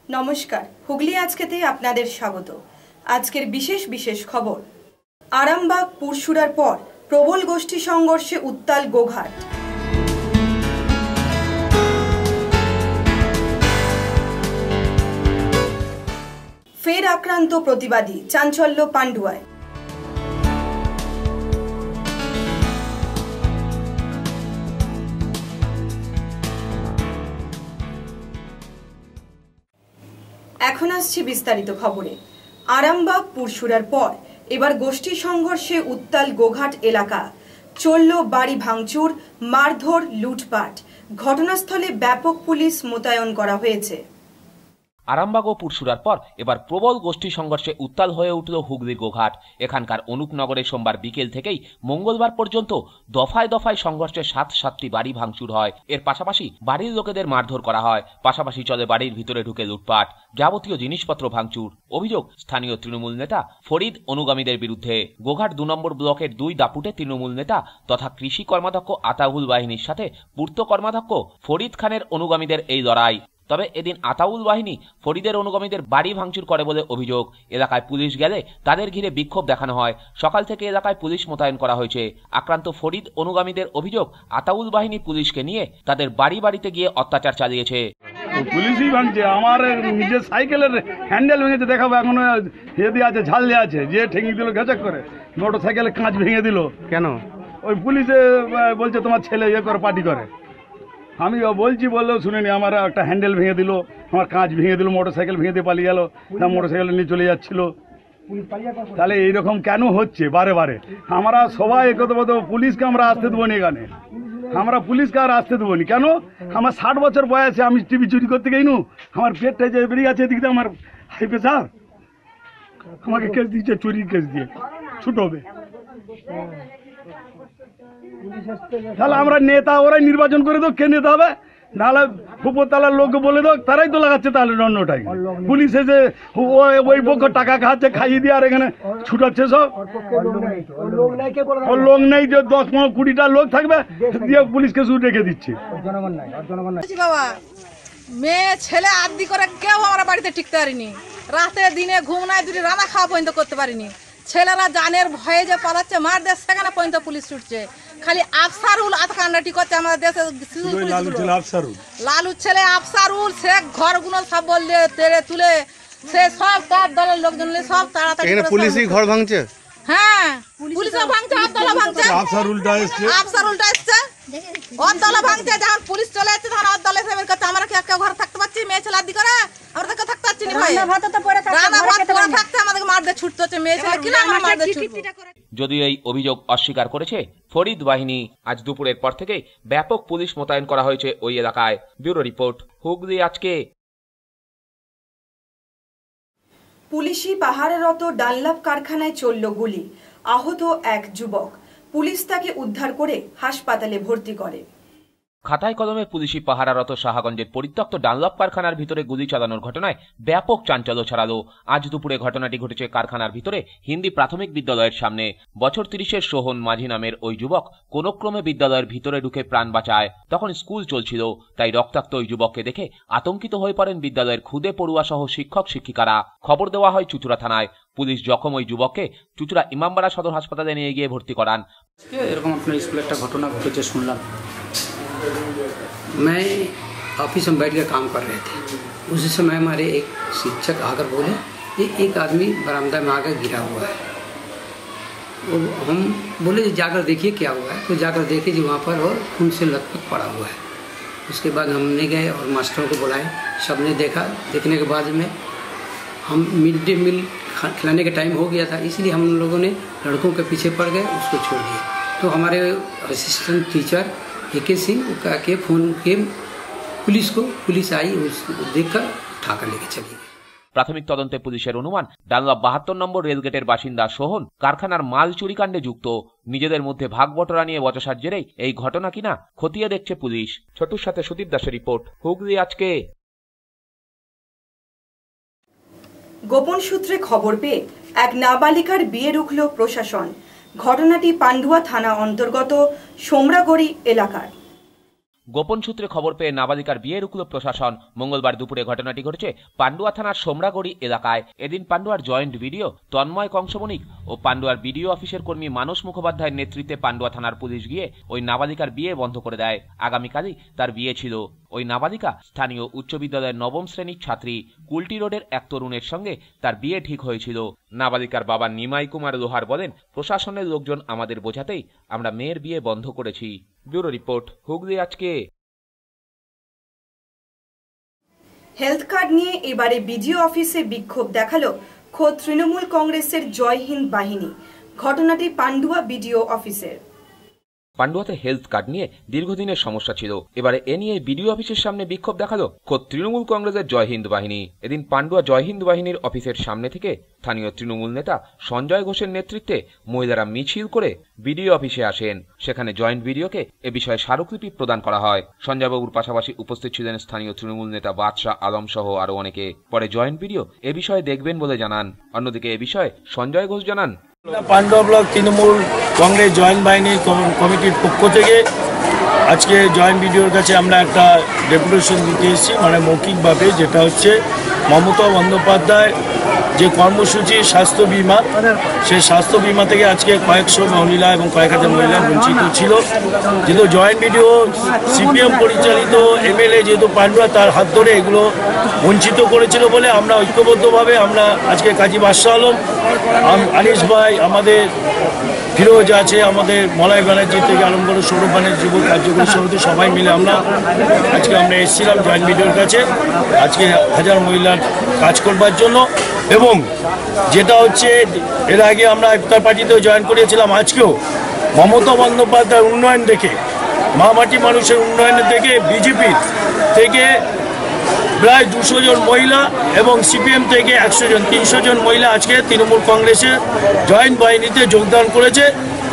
নমস্কার, হুগলি আজকেতে আপনাদের স্বাগত। আজকের বিশেষ খবর। আরামবাগ পুরসুরার পর প্রবল গোষ্ঠী সংঘর্ষে উত্তাল গোঘাট। ফের আক্রান্ত প্রতিবাদী, চাঞ্চল্য পান্ডুয়ায়। এখন আসছি বিস্তারিত খবরে। আরামবাগ পুরসুরার পর এবার গোষ্ঠী সংঘর্ষে উত্তাল গোঘাট এলাকা। চলল বাড়ি ভাঙচুর, মারধর, লুটপাট। ঘটনাস্থলে ব্যাপক পুলিশ মোতায়েন করা হয়েছে। আরামবাগ ও পুরসুরার পর এবার প্রবল গোষ্ঠী সংঘর্ষে উত্তাল হয়ে উঠল হুগলির গোঘাট। এখানকার অনুপনগরে সোমবার বিকেল থেকেই মঙ্গলবার পর্যন্ত দফায় দফায় সংঘর্ষে 7টি বাড়ি ভাঙচুর হয়। এর পাশাপাশি বাড়ির লোকেদের মারধর করা হয়। পাশাপাশি চলে বাড়ির ভিতরে ঢুকে লুটপাট, যাবতীয় জিনিসপত্র ভাঙচুর। অভিযোগ স্থানীয় তৃণমূল নেতা ফরিদ অনুগামীদের বিরুদ্ধে। গোঘাট 2 নম্বর ব্লকের 2 দাপুটে তৃণমূল নেতা তথা কৃষি কর্মাধ্যক্ষ আতাউল বাহিনীর সাথে পূর্ত কর্মাধ্যক্ষ ফরিদ খানের অনুগামীদের এই লড়াই। তবে এদিন আতাউল বাহিনী ফরিদের অনুগামীদের বাড়ি ভাঙচুর করে বলে অভিযোগ। এলাকায় পুলিশ গেলে তাদের ঘিরে বিক্ষোভ দেখানো হয়। সকাল থেকে এলাকায় পুলিশ মোতায়েন করা হয়েছে। আক্রান্ত ফরিদ অনুগামীদের অভিযোগ, আতাউল বাহিনী পুলিশকে নিয়ে তাদের বাড়িতে গিয়ে অত্যাচার চালিয়েছে। পুলিশই ভাঙছে, আমার নিজের সাইকেলের হ্যান্ডেল ভেঙেছে, দেখাবো এখনো ইয়ে দিয়ে আছে, ঝাল দিয়ে আছে, যে ঠেঙে দিল ঘেঁচক করে। মোটর সাইকেলের কাঁচ ভেঙে দিল। কেন? ওই পুলিশে বলছে তোমার ছেলে ইয়ে করে, পার্টি করে। আমি বলছি, বললেও শুনিনি। আমার একটা হ্যান্ডেল ভেঙে দিল, আমার কাঁচ ভেঙে দিল, মোটর সাইকেল ভেঙে দিয়ে পালিয়ে গেল। মোটর সাইকেল নিয়ে চলে যাচ্ছিল। তাহলে এইরকম কেন হচ্ছে বারে বারে? আমরা সবাই একত্র, পুলিশকে আমরা আসতে দেবো না এখানে। আমরা পুলিশকে আর আসতে দেবো না। কেন? আমার 60 বছর বয়সে আমি টিভি চুরি করতে গেইনু, আমার পেটটা যে বেরিয়ে আছে, এদিকে আমার হাই প্রেশার, আমাকে কেস দিচ্ছে, চুরির কেস দিয়ে ছুট হবে। তাহলে আমরা নেতা, ওরাই নির্বাচন করে দাও, কে নেতা হবে? নাহলে উপরতলার লোককে বলে দাও, তারাই তো লাগাচ্ছে। তাহলে অন্যটাই পুলিশ এসে ওই পক্ষ টাকা খাচ্ছে, খাইয়ে দিয়ে আর এখানে ছুটাচ্ছে সব। লোক নেই, যে 10-20টা লোক থাকবে, দিয়ে পুলিশকে শুধু রেখে দিচ্ছে। বাবা, মেয়ে ছেলে আদি করে কেউ আমরা বাড়িতে টিকতে পারিনি। রাতে দিনে ঘুম নাই, দুটি রান্না খাওয়া পর্যন্ত করতে পারিনি। ছেলেরা জানের ভয়ে যে পালাচ্ছে, মার দেশ, সেখানে পর্যন্ত পুলিশ ছুটছে। খালি আফসারুল আতকান্ডাটি করছে আমাদের দেশে। লালু ছেলে আফসারুল, সে ঘরগুলো সব বললে তেড়ে তুলে, সে সব তার দলের লোকজন সব তাড়াতাড়ি। পুলিশই ঘর ভাঙছে। হ্যাঁ, পুলিশও ভাঙছে, আবদলা ভাঙছে, আফসারুলটা এসছে, অদলা ভাঙছে। যখন পুলিশ চলে যাচ্ছে তখন অদলা এসে বের করছে। আমরা কি কেউ ঘরে থাকতে পারছি? মেয়ে ছেলে আদি করে আমরা তো থাকতে পারছি না ভাই। রান্না ভাত পড়ে থাকতে আমাদেরকে মারতে ছুটতে হচ্ছে। মেয়ে ছেলে কি না আমরা মারতে ছুটবো। যদিও এই অভিযোগ অস্বীকার করেছে ফরিদ বাহিনী। আজ দুপুরের পর থেকে ব্যাপক পুলিশ মোতায়েন করা হয়েছে ওই এলাকায়। ব্যুরো রিপোর্ট, হুগলি আজকে। পুলিশি পাহারারত ডানলপ কারখানায় চলল গুলি। আহত এক যুবক। পুলিশ তাকে উদ্ধার করে হাসপাতালে ভর্তি করে। খাতায় কলমে পুলিশি পাহারারত সাহাগঞ্জের পরিত্যক্ত ডানলপ কারখানার ভিতরে গুলি চালানোর ঘটনায় ব্যাপক চাঞ্চল্য ছড়ালো। আজ দুপুরে ঘটনাটি ঘটেছে কারখানার ভিতরে হিন্দি প্রাথমিক বিদ্যালয়ের সামনে। বছর 30-এর সোহন মাঝি নামের ওই যুবক কোনক্রমে বিদ্যালয়ের ভিতরে ঢুকে প্রাণ বাঁচায়। তখন স্কুল চলছিল, তাই রক্তাক্ত ওই যুবককে দেখে আতঙ্কিত হয়ে পড়েন বিদ্যালয়ের খুদে পড়ুয়া সহ শিক্ষক শিক্ষিকারা। খবর দেওয়া হয় চুচুড়া থানায়। পুলিশ জখম ওই যুবককে চুচুড়া ইমামবাড়া সদর হাসপাতালে নিয়ে গিয়ে ভর্তি করান। এরকম আপনার স্কুলে একটা ঘটনা ঘটেছে শুনলাম। मैं ऑफिस में बैठ कर काम कर रहे थे। उसी समय हमारे एक शिक्षक आकर बोले कि एक आदमी बरामदा में आकर गिरा हुआ है। वो हम बोले जाकर देखिए क्या हुआ है। तो जाकर देखे जी वहाँ पर और खून से लथपथ पड़ा हुआ है। उसके बाद हमने गए और मास्टरों को बुलाए। सबने देखा। देखने के बाद में हम मिड डे मील खिलाने का टाइम हो गया था, इसलिए हम लोगों ने लड़कों के पीछे पड़ गए, उसको छोड़ दिया। तो हमारे असिस्टेंट टीचर AK सिंह के फोन के पुलिस आई, उसको देखकर उठाकर लेके चली गई। প্রাথমিক তদন্তে পুলিশের অনুমান, ডানলপ 72 নম্বর রেলগেটের বাসিন্দা সোহন কারখানার মাল চুরিকাণ্ডে যুক্ত। নিজেদের মধ্যে ভাগ বটরা নিয়ে বচসার জেরেই এই ঘটনা কিনা খতিয়ে দেখছে পুলিশ। ছোটুর সাথে সুদীপ দাসের রিপোর্ট, হুগলি আজকে। গোপন সূত্রে খবর পেয়ে এক নাবালিকার বিয়ে রুখল প্রশাসন। ঘটনাটি পান্ডুয়া থানা অন্তর্গত সোমরাগড়ি এলাকার। গোপন সূত্রে খবর পেয়ে নাবালিকার বিয়ে রুখল প্রশাসন। মঙ্গলবার দুপুরে ঘটনাটি ঘটেছে পান্ডুয়া থানার সোমরাগড়ি এলাকায়। এদিন পান্ডুয়ার জয়েন্ট ভিডিও তন্ময় কংসমণিক ও পান্ডুয়ার বিডিও অফিসের কর্মী মানস মুখোপাধ্যায়ের নেতৃত্বে পান্ডুয়া থানার পুলিশ গিয়ে ওই নাবালিকার বিয়ে বন্ধ করে দেয়। আগামীকালই তার বিয়ে ছিল। ওই নাবালিকা স্থানীয় উচ্চ বিদ্যালয়ের নবম শ্রেণীর ছাত্রী। কুলটি রোডের এক তরুণের সঙ্গে তার বিয়ে ঠিক হয়েছিল। নাবালিকার বাবা নিমাই কুমার লোহার বলেন, প্রশাসনের লোকজন আমাদের বোঝাতেই আমরা মেয়ের বিয়ে বন্ধ করেছি। ব্যুরো রিপোর্ট, হুগলি আজকে। হেলথ কার্ড নিয়ে এবারে বিডিও অফিসে বিক্ষোভ দেখালো খোদ তৃণমূল কংগ্রেসের জয় হিন্দ বাহিনী। ঘটনাটি পান্ডুয়া বিডিও অফিসের। পান্ডুয়াতে হেলথ কার্ড নিয়ে দীর্ঘদিনের সমস্যা ছিল। এবারে এ নিয়ে বিডিও অফিসের সামনে বিক্ষোভ দেখালো খোদ তৃণমূল কংগ্রেসের জয় হিন্দ বাহিনী। এদিন পান্ডুয়া জয় হিন্দ বাহিনীর অফিসের সামনে থেকে স্থানীয় তৃণমূল নেতা সঞ্জয় ঘোষের নেতৃত্বে মহিলারা মিছিল করে বিডিও অফিসে আসেন। সেখানে জয়েন্ট বিডিওকে এ বিষয়ে স্মারকলিপি প্রদান করা হয়। সঞ্জয়বাবুর পাশাপাশি উপস্থিত ছিলেন স্থানীয় তৃণমূল নেতা বাদশাহ আলম সহ আরো অনেকে। পরে জয়েন্ট বিডিও এ বিষয়ে দেখবেন বলে জানান। অন্যদিকে এ বিষয়ে সঞ্জয় ঘোষ জানান, পান্ডুয়া ব্লক তৃণমূল কংগ্রেস জয়েন্ট বাহিনী কমিটির পক্ষ থেকে আজকে জয়েন্ট বিডিওর কাছে আমরা একটা ডেপুটেশন দিতে এসেছি, মানে মৌখিকভাবে, যেটা হচ্ছে মমতা বন্দ্যোপাধ্যায় যে কর্মসূচি স্বাস্থ্য বিমা, সেই স্বাস্থ্য বিমা থেকে আজকে কয়েকশো মহিলা এবং কয়েক হাজার মহিলা বঞ্চিত ছিল। যেহেতু জয়েন্ট বিডিও সিপিএম পরিচালিত এমএলএ যেহেতু পান্ডুয়া, তার হাত ধরে এগুলো বঞ্চিত করেছিল বলে আমরা ঐক্যবদ্ধভাবে আমরা আজকে কাজী বাদশাহ আলম, আনিস ভাই, আমাদের ফিরোজ আছে, আমাদের মলয় ব্যানার্জি থেকে আরম্ভ করে সৌরভ ব্যানার্জি যুব কার্যকরী সমিতি সবাই মিলে আমরা এসেছিলাম জয়েন্ট বিডিওর কাছে আজকে হাজার মহিলার কাজ করবার জন্য। এবং যেটা হচ্ছে এর আগে আমরা ইফতার পার্টিতেও জয়েন করেছিলাম, আজকেও মমতা বন্দ্যোপাধ্যায়ের উন্নয়ন দেখে, মা মাটি মানুষের উন্নয়ন দেখে বিজেপি থেকে প্রায় 200 জন মহিলা এবং সিপিএম থেকে 100 জন, 300 জন মহিলা আজকে তৃণমূল কংগ্রেসের জয়েন্ট বাহিনীতে যোগদান করেছে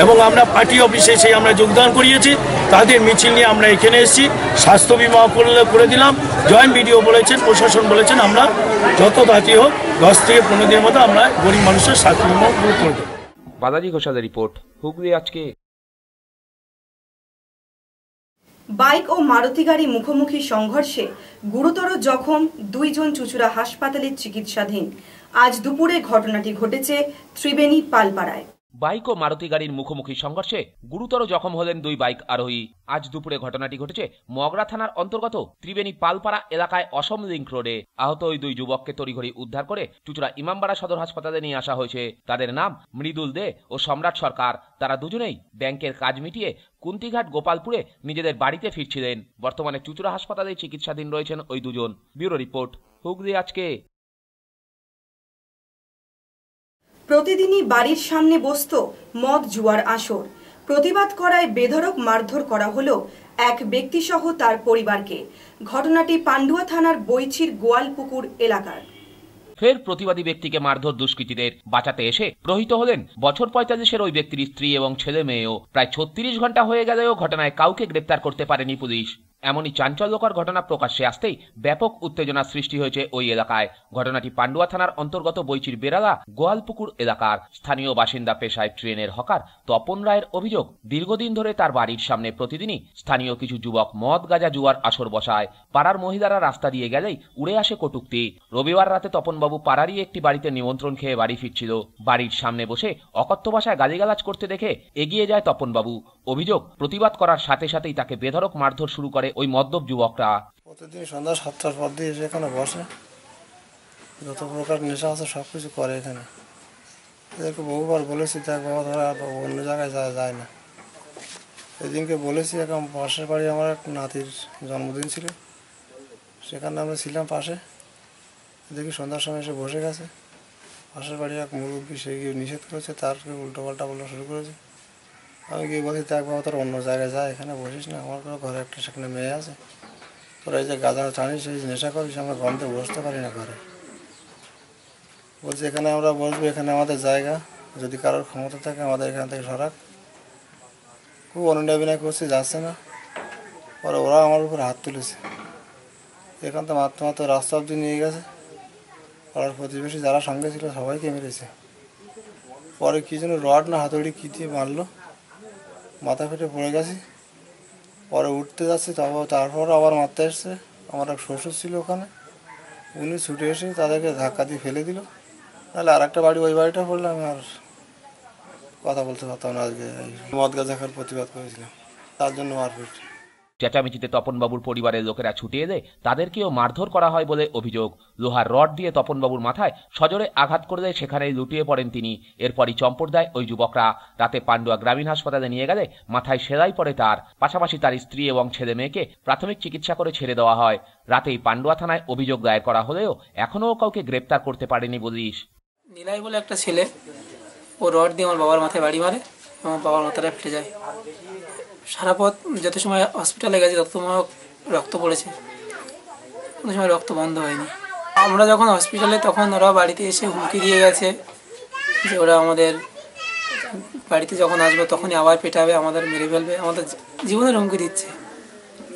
এবং আমরা পার্টি অফিসে সেই আমরা যোগদান করিয়েছি। তাদের মিছিল নিয়ে আমরা এখানে এসেছি। স্বাস্থ্য বিমা করে দিলাম। জয়েন্ট বিডিও বলেছেন, প্রশাসন বলেছেন আমরা যত তাড়াতাড়ি হোক 10 থেকে 15 দিনের মতো আমরা গরিব মানুষের স্বাস্থ্য বিমা করে দেব। বালাজি ঘোষালের রিপোর্ট, হুগলি আজকে। বাইক ও মারুতি গাড়ি মুখোমুখি সংঘর্ষে গুরুতর জখম 2 জন চুঁচুড়া হাসপাতালে চিকিৎসাধীন। আজ দুপুরে ঘটনাটি ঘটেছে ত্রিবেণী পালপাড়ায়। বাইক ও মারুতি গাড়ির মুখোমুখি সংঘর্ষে গুরুতর জখম হলেন 2 বাইক আরোহী। আজ দুপুরে ঘটনাটি ঘটেছে মগরা থানার অন্তর্গত ত্রিবেণী পালপাড়া এলাকায় অসম লিঙ্ক রোডে। আহত ওই 2 যুবককে তড়িঘড়ি উদ্ধার করে চুঁচুড়া ইমামবাড়া সদর হাসপাতালে নিয়ে আসা হয়েছে। তাদের নাম মৃদুল দে ও সম্রাট সরকার। তারা দুজনেই ব্যাংকের কাজ মিটিয়ে কুন্তিঘাট গোপালপুরে নিজেদের বাড়িতে ফিরছিলেন। বর্তমানে চুঁচুড়া হাসপাতালে চিকিৎসাধীন রয়েছেন ওই 2 জন। ব্যুরো রিপোর্ট, হুগলি আজকে। প্রতিদিনই বাড়ির সামনে বসত মদ জুয়ার আসর। প্রতিবাদ করায় বেধড়ক মারধর করা হলো এক ব্যক্তিসহ তার পরিবারকে। ঘটনাটি পান্ডুয়া থানার বৈচির গোয়ালপুকুর এলাকার। ফের প্রতিবাদী ব্যক্তিকে মারধর দুষ্কৃতীদের। বাঁচাতে এসে প্রহৃত হলেন বছর 45-এর ওই ব্যক্তির স্ত্রী এবং ছেলে মেয়েও। প্রায় 36 ঘন্টা হয়ে গেলেও ঘটনায় কাউকে গ্রেপ্তার করতে পারেনি পুলিশ। এমনই চাঞ্চল্যকর ঘটনা প্রকাশ্যে আসতেই ব্যাপক উত্তেজনা সৃষ্টি হয়েছে ওই এলাকায়। ঘটনাটি পান্ডুয়া থানার অন্তর্গত বৈচির বেড়ালা গোয়ালপুকুর এলাকার। স্থানীয় বাসিন্দা পেশায় ট্রেনের হকার তপন রায়ের অভিযোগ, দীর্ঘদিন ধরে তার বাড়ির সামনে প্রতিদিনই স্থানীয় কিছু যুবক মদ গাঁজা জুয়ার আসর বসায়। পাড়ার মহিলারা রাস্তা দিয়ে গেলেই উড়ে আসে কটূক্তি। রবিবার রাতে তপনবাবু পাড়ারই একটি বাড়িতে নিমন্ত্রণ খেয়ে বাড়ি ফিরছিল। বাড়ির সামনে বসে অকথ্য ভাষায় গালিগালাজ করতে দেখে এগিয়ে যায় তপনবাবু। অভিযোগ, প্রতিবাদ করার সাথে সাথেই তাকে বেধড়ক মারধর শুরু করে ওই মদ্যপ যুবকরা। প্রতিদিন সন্ধ্যা 7টার পর দিয়ে এসে এখানে বসে, যত প্রকার নেশা আছে সব কিছু করে এখানে। এদেরকে বহুবার বলেছি, দেখ বাবা ধরা অন্য জায়গায় যায় না। এদিনকে বলেছি, এখন পাশের বাড়ি আমার এক নাতির জন্মদিন ছিল, সেখানে আমরা ছিলাম পাশে। দেখি সন্ধ্যার সময় এসে বসে গেছে। পাশের বাড়ি এক মুরব্বী, সে গিয়ে নিষেধ করেছে, তারকে উল্টোপাল্টা বলা শুরু করেছে। আমি গিয়ে বলছি, দেখ বাবা তোর অন্য জায়গায় যায়, এখানে বসিস না, আমার ঘরে একটা সেখানে মেয়ে আছে, তোরা এই যে গাঁজা টানিস, এই নেশা করিস, আমরা গন্ধে বসতে পারি না ঘরে। বলছি এখানে আমরা বসবো, এখানে আমাদের জায়গা, যদি কারোর ক্ষমতা থাকে আমাদের এখান থেকে সরাক। খুব অনুনয় বিনয় করছি, যাচ্ছে না। পরে ওরা আমার উপর হাত তুলেছে, এখান থেকে মাত্র মাত্র রাস্তা অবধি নিয়ে গেছে। পাড়ার প্রতিবেশী যারা সঙ্গে ছিল সবাইকে মেরেছে। পরে কি যেন রড না হাতুড়ি কী দিয়ে মারলো, মাথা ফেটে পড়ে গেছি। পরে উঠতে যাচ্ছি, তারপর আবার মারতে এসছে। আমার এক শ্বশুর ছিল ওখানে, উনি ছুটে এসে তাদেরকে ধাক্কা দিয়ে ফেলে দিল। নাহলে আর একটা বাড়ি, ওই বাড়িটা পড়লে আমি আর কথা বলতে পারতাম না। আজকে মদ গাঁজা খাওয়ার প্রতিবাদ করেছিলাম, তার জন্য মারপিট। চেঁচামেচিতে তপনবাবুর পরিবারের লোকেরা ছুটে এলে তাদেরকেও মারধর করা হয় বলে অভিযোগ। লোহার রড দিয়ে তপনবাবুর মাথায় সজোরে আঘাত করলে সেখানেই লুটিয়ে পড়েন তিনি। এরপরই চম্পট দেয় ওই যুবকরা। রাতে পান্ডুয়া গ্রামীণ হাসপাতালে নিয়ে গেলে মাথায় সেলাই পড়ে তার। পাশাপাশি তার স্ত্রী এবং ছেলে মেয়েকে প্রাথমিক চিকিৎসা করে ছেড়ে দেওয়া হয়। রাতেই পান্ডুয়া থানায় অভিযোগ দায়ের করা হলেও এখনও কাউকে গ্রেপ্তার করতে পারেনি পুলিশ। নীলাই বলে একটা ছেলে, ও রড দিয়ে আমার বাবার মাথায় বাড়ি মারে এবং বাবার মাথাটা ফেটে যায়। সারা পথ যত সময় হসপিটালে গেছে তত সময় রক্ত পড়েছে, কোনো সময় রক্ত বন্ধ হয়নি। আমরা যখন হসপিটালে তখন ওরা বাড়িতে এসে হুমকি দিয়ে গেছে যে ওরা আমাদের বাড়িতে যখন আসবে তখনই আবার পেটাবে, আমাদের মেরে ফেলবে, আমাদের জীবনের হুমকি দিচ্ছে।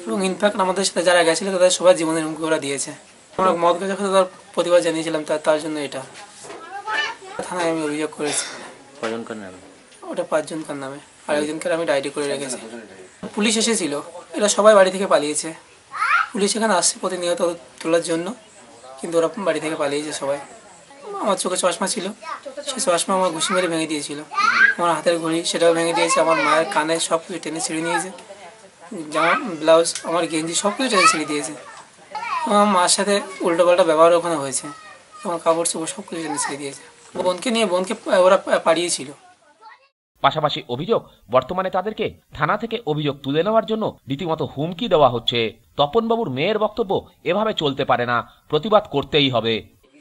এবং ইনফ্যাক্ট আমাদের সাথে যারা গেছিলো তাদের সবার জীবনের হুমকি ওরা দিয়েছে। আমরা মদ গাঁজা খেতে তার প্রতিবাদ জানিয়েছিলাম, তার জন্য এটা থানায় আমি অভিযোগ করেছি। কয়জনকার নামে? ওটা 5 জনকার নামে, আর একজনকে আমি ডায়েরি করে রেখেছি। পুলিশ এসেছিল, এরা সবাই বাড়ি থেকে পালিয়েছে। পুলিশ এখানে আসছে প্রতিনিয়ত তোলার জন্য, কিন্তু ওরা বাড়ি থেকে পালিয়েছে সবাই। আমার চোখে চশমা ছিল, সেই চশমা আমার ঘুষি মেরে ভেঙে দিয়েছিল। আমার হাতের ঘড়ি সেটাও ভেঙে দিয়েছে। আমার মায়ের কানে সব কিছু টেনে ছিঁড়ে নিয়েছে, জামা ব্লাউজ আমার গেঞ্জি সব কিছু টেনে ছিঁড়ে দিয়েছে। আমার মার সাথে উল্টোপাল্টা ব্যবহার ওখানে হয়েছে, আমার কাপড় চোপড় সব কিছু টেনে ছিঁড়ে দিয়েছে। বোনকে ওরা পাঠিয়েছিল। পাশাপাশি অভিযোগ, বর্তমানে তাদেরকে থানা থেকে অভিযোগ তুলে নেওয়ার জন্য রীতিমতো হুমকি দেওয়া হচ্ছে। তপনবাবুর মেয়ের বক্তব্য, এভাবে চলতে পারে না, প্রতিবাদ করতেই হবে।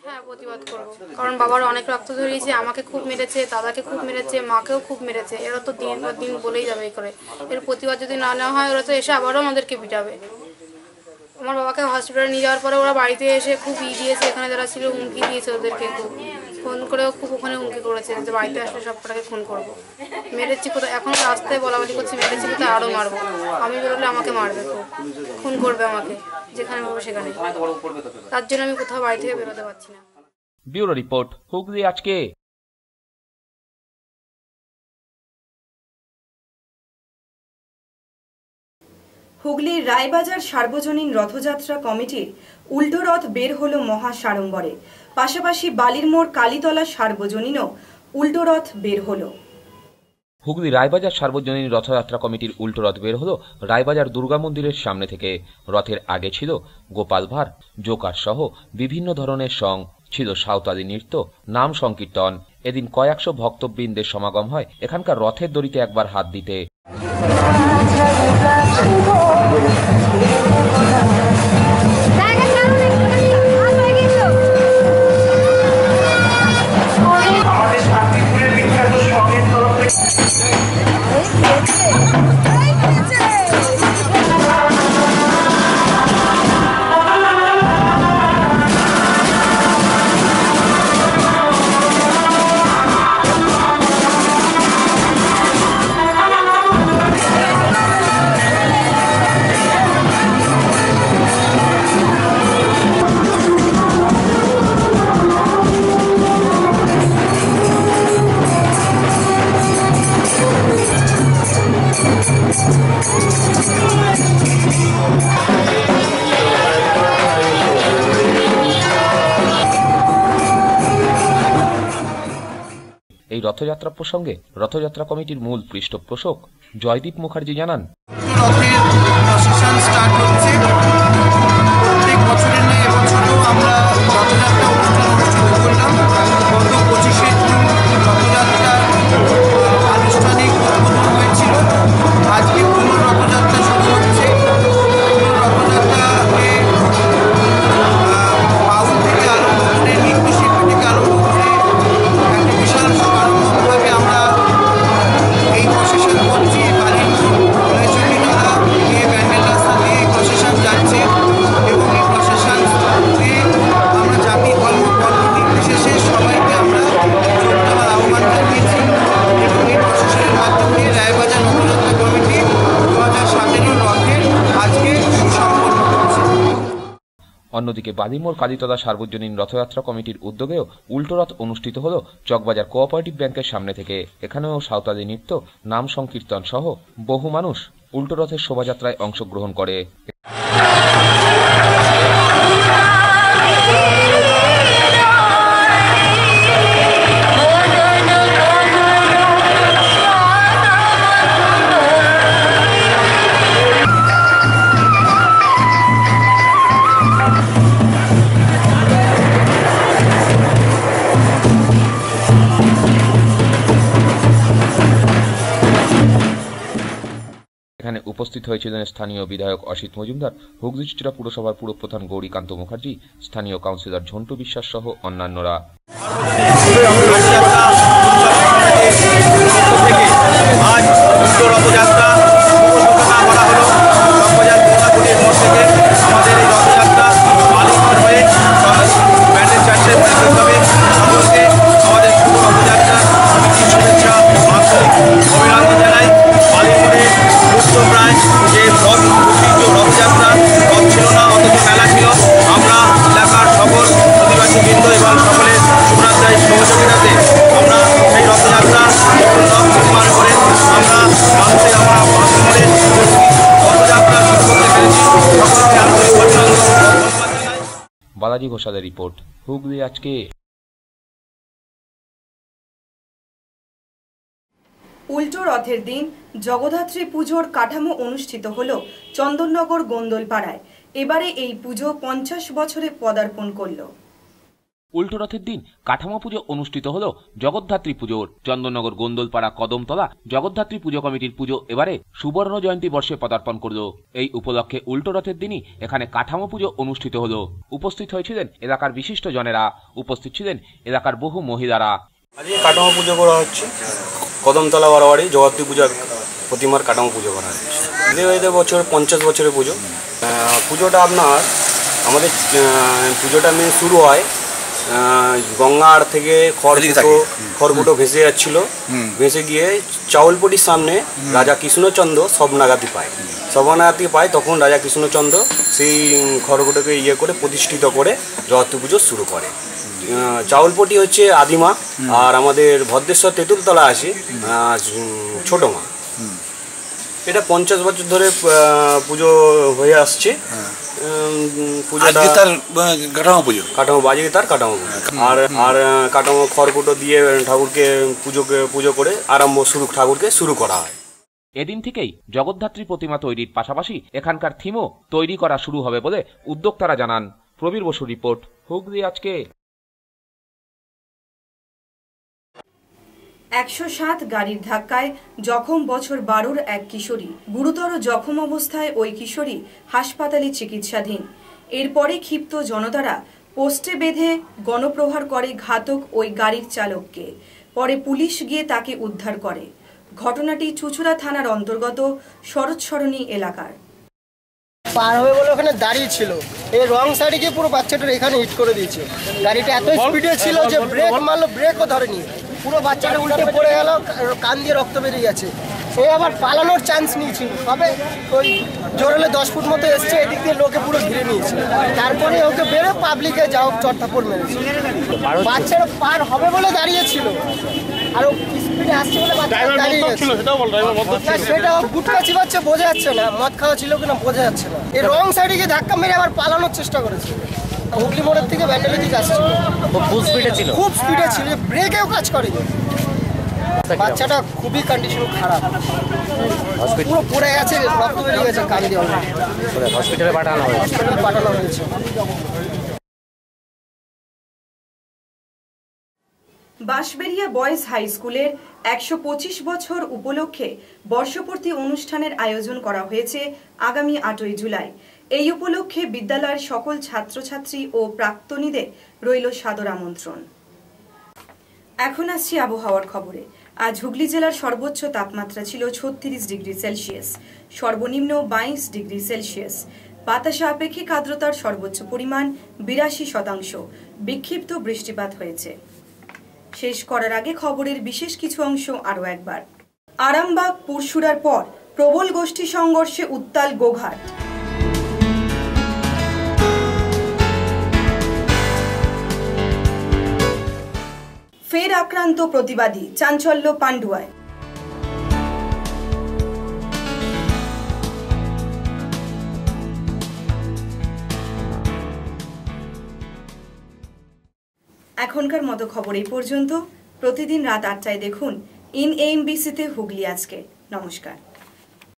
হ্যাঁ, প্রতিবাদ করবো, কারণ বাবার অনেক রক্ত ঝরিয়েছে, আমাকে খুব মেরেছে, দাদাকে খুব মেরেছে, মাকেও খুব মেরেছে। এরা তো দিন পর দিন বলেই যাবে এই করে। এর প্রতিবাদ যদি না নেওয়া হয় ওরা তো এসে আবারও আমাদেরকে পিটাবে। আমার বাবাকে হসপিটালে নিয়ে যাওয়ার পরে ওরা বাড়িতে এসে খুব দিয়েছে, এখানে যারা ছিল হুমকি দিয়েছে ওদেরকে, খুব ফোন করেও খুব ওখানে হুমকি করেছে যে বাড়িতে আসলে সব কটাকে খুন করবো। মেরেছি কোথায়, এখন রাস্তায় বলাবলি করছি মেরেছি কোথায়, আরও মারবো। আমি বেরোলে আমাকে মারবে, খুন করবে আমাকে, যেখানে পাবো সেখানে। তার জন্য আমি কোথাও বাড়ি থেকে বেরোতে পারছি না। ব্যুরো রিপোর্ট, হুগলি আজকে। হুগলির রায়বাজার সার্বজনীন রথযাত্রা কমিটির উল্টো রথ বের হলো মহা সাড়ম্বরে। পাশাপাশি বালির মোড় কালীতলা সার্বজনীনও উল্টো রথ বের হলো। হুগলি রায়বাজার সার্বজনীন রথযাত্রা কমিটির উল্টো রথ বের হলো রায়বাজার দুর্গা মন্দিরের সামনে থেকে। রথের আগে ছিল গোপাল ভাঁড়, জোকার সহ বিভিন্ন ধরনের সং, ছিল সাঁওতালি নৃত্য, নাম সংকীর্তন। এদিন কয়েকশো ভক্তবৃন্দের সমাগম হয় এখানকার রথের দড়িতে একবার হাত দিতে। এই রথযাত্রা প্রসঙ্গে রথযাত্রা কমিটির মূল পৃষ্ঠপোষক জয়দীপ মুখার্জি জানান, রথের প্রসেশন স্টার্ট হচ্ছে প্রত্যেক বছরের নয়, এবছরও আমরা রথযাত্রা অনুষ্ঠিত করলাম। গত 25শে জুন রথযাত্রার আনুষ্ঠানিক উদ্বোধন হয়েছিল। আজকে পুরো রথযাত্রা শুরু হচ্ছে। পুরো রথযাত্রাকে বাউল থেকে আরম্ভ করে নৃত্যশিল্পী থেকে আরম্ভ করে একটা বিশাল সমারোহভাবে আমরা এই প্রসেশন করছি। বালির কলেজনীরা নিয়ে ব্যান্ডেল রাস্তা দিয়ে এই প্রসেশন যাচ্ছে এবং এই প্রসেশনকে আমরা জাতি ধর্ম বর্ণ নির্বিশেষে সবাইকে আমরা যোগ দেওয়ার আহ্বান জানিয়েছি এবং এই প্রসেশনের মাধ্যমে রায়বাজার রথযাত্রা কমিটি 2017 রথের আজকে সুসম্পন্ন করছে। অন্যদিকে বালিমোড় কালীতলা সার্বজনীন রথযাত্রা কমিটির উদ্যোগেও উল্টো রথ অনুষ্ঠিত হল চকবাজার কোঅপারেটিভ ব্যাংকের সামনে থেকে। এখানেও সাঁওতালি নৃত্য, নাম সংকীর্তন সহ বহু মানুষ উল্টো রথের শোভাযাত্রায় অংশগ্রহণ করে। এখানে উপস্থিত হয়েছিলেন স্থানীয় বিধায়ক অসিত মজুমদার, হুগলি চুঁচুড়া পুরসভার পুরপ্রধান গৌরীকান্ত মুখার্জি, স্থানীয় কাউন্সিলর ঝন্টু বিশ্বাস সহ অন্যান্যরা। বালাজি ঘোষালের রিপোর্ট, হুগলি আজকে। উল্টো রথের দিন জগদ্ধাত্রী পুজোর কাঠামো অনুষ্ঠিত হল চন্দননগর গোন্দলপাড়ায়। এবারে এই পুজো 50 বছরে পদার্পণ করল। উল্টো রথের দিন কাঠামো পুজো অনুষ্ঠিত হল জগদ্ধাত্রী পুজোর চন্দননগর গোন্দলপাড়া কদমতলা জগদ্ধাত্রী পুজো কমিটির পুজো এবারে সুবর্ণ জয়ন্তী বর্ষে পদার্পণ করল। এই উপলক্ষে উল্টো রথের দিনই এখানে কাঠামো পুজো অনুষ্ঠিত হল। উপস্থিত হয়েছিলেন এলাকার বিশিষ্ট জনেরা, উপস্থিত ছিলেন এলাকার বহু মহিলারা। আজকে কাঠামো পুজো করা হচ্ছে, কদমতলা বারোয়ারি জগদ্ধাত্রী পূজার প্রতিমার কাঠামো পুজো করা হচ্ছে। এদের বছর 50 বছরের পুজো। পুজোটা আপনার আমাদের পুজোটা শুরু হয় গঙ্গার থেকে খড়কুটো ভেসে যাচ্ছিল, ভেসে গিয়ে চাউলপটির সামনে রাজা কৃষ্ণচন্দ্র শবনাগাতি পায়। তখন রাজা কৃষ্ণচন্দ্র সেই খড়কুটোকে করে প্রতিষ্ঠিত করে জগদ্ধাত্রী পুজো শুরু করে। চাউলপটি হচ্ছে আদিমা, আর আমাদের ভদ্রেশ্বর তেঁতুলতলা আছে ছোট মা। এটা 50 বছর ধরে পুজো হয়ে আসছে। কাঠামো খড়কুটো দিয়ে ঠাকুরকে পুজো করে ঠাকুরকে শুরু করা হয়। এদিন থেকেই জগদ্ধাত্রী প্রতিমা তৈরির পাশাপাশি এখানকার থিমও তৈরি করা শুরু হবে বলে উদ্যোক্তারা জানান। প্রবীর বসুর রিপোর্ট, হুগলি আজকে। 107 গাড়ির ধাক্কায় জখম বছর 12-র এক কিশোরী। গুরুতর জখম অবস্থায় ওই কিশোরী হাসপাতালে চিকিৎসাধীন। এরপরে ক্ষিপ্ত জনতারা পোস্টে বেঁধে গণপ্রহার করে ঘাতক ওই গাড়ির চালককে। পরে পুলিশ গিয়ে তাকে উদ্ধার করে। ঘটনাটি চুঁচুড়া থানার অন্তর্গত শরৎসরণী এলাকার। পার হয়ে বলে ওখানে দাঁড়িয়ে ছিল, এই রং সাইডে গিয়ে পুরো বাচ্চাটার এখানে হিট করে দিয়েছে। গাড়িটা এত স্পিডে ছিল যে ব্রেক মারলো, ব্রেকও ধরেনি, পুরো বাচ্চাটা উল্টে পড়ে গেল, কান দিয়ে রক্ত বেরিয়ে গেছে। সে আবার পালানোর চান্স নিয়েছিল, তবে ওই জোরালে 10 ফুট মতো এসছে, এদিক দিয়ে লোকে পুরো ঘিরে নিয়েছে। তারপরে ওকে বেরো পাবলিকে যাও চট্টাপড় মেরেছে। বাচ্চারা পার হবে বলে দাঁড়িয়েছিল, আর ও স্পিডে আসছে বলে বাচ্চাটা দাঁড়িয়ে গেছে। সেটা গুটকা চিবাচ্ছে, বোঝা যাচ্ছে না মদ খাওয়া ছিল কিনা বোঝা যাচ্ছে না। এই রং সাইডে গিয়ে ধাক্কা মেরে আবার পালানোর চেষ্টা করেছে। হুগলি মোড়ের থেকে ব্যান্ডেলের দিকে আসছিল, খুব স্পিডে ছিল, ব্রেকেও কাজ করেনি। বাচ্চাটা খুবই কন্ডিশন খারাপ, পুরো পড়ে গেছে, রক্ত বেরিয়ে গেছে, কান দিয়ে হসপিটালে পাঠানো হয়েছে। বাঁশবেড়িয়া বয়েজ হাই স্কুলের 125 বছর উপলক্ষে বর্ষপূর্তি অনুষ্ঠানের আয়োজন করা হয়েছে আগামী 8ই জুলাই। এই উপলক্ষে বিদ্যালয়ের সকল ছাত্রছাত্রী ও প্রাক্তনীদের রইল সাদর আমন্ত্রণ। এখন আসছি আবহাওয়ার খবরে। আজ হুগলি জেলার সর্বোচ্চ তাপমাত্রা ছিল 36 ডিগ্রি সেলসিয়াস, সর্বনিম্ন 22 ডিগ্রি সেলসিয়াস। বাতাসে আপেক্ষিক আর্দ্রতার সর্বোচ্চ পরিমাণ 82%। বিক্ষিপ্ত বৃষ্টিপাত হয়েছে। শেষ করার আগে খবরের বিশেষ কিছু অংশ আরও একবার। আরামবাগ পুরসুরার পর প্রবল গোষ্ঠী সংঘর্ষে উত্তাল গোঘাট। ফের আক্রান্ত প্রতিবাদী, চাঞ্চল্য পান্ডুয়ায়। এখনকার মতো খবর এই পর্যন্ত। প্রতিদিন রাত ৮টায় দেখুন ইন এএমবিসিতে হুগলি আজকে। নমস্কার।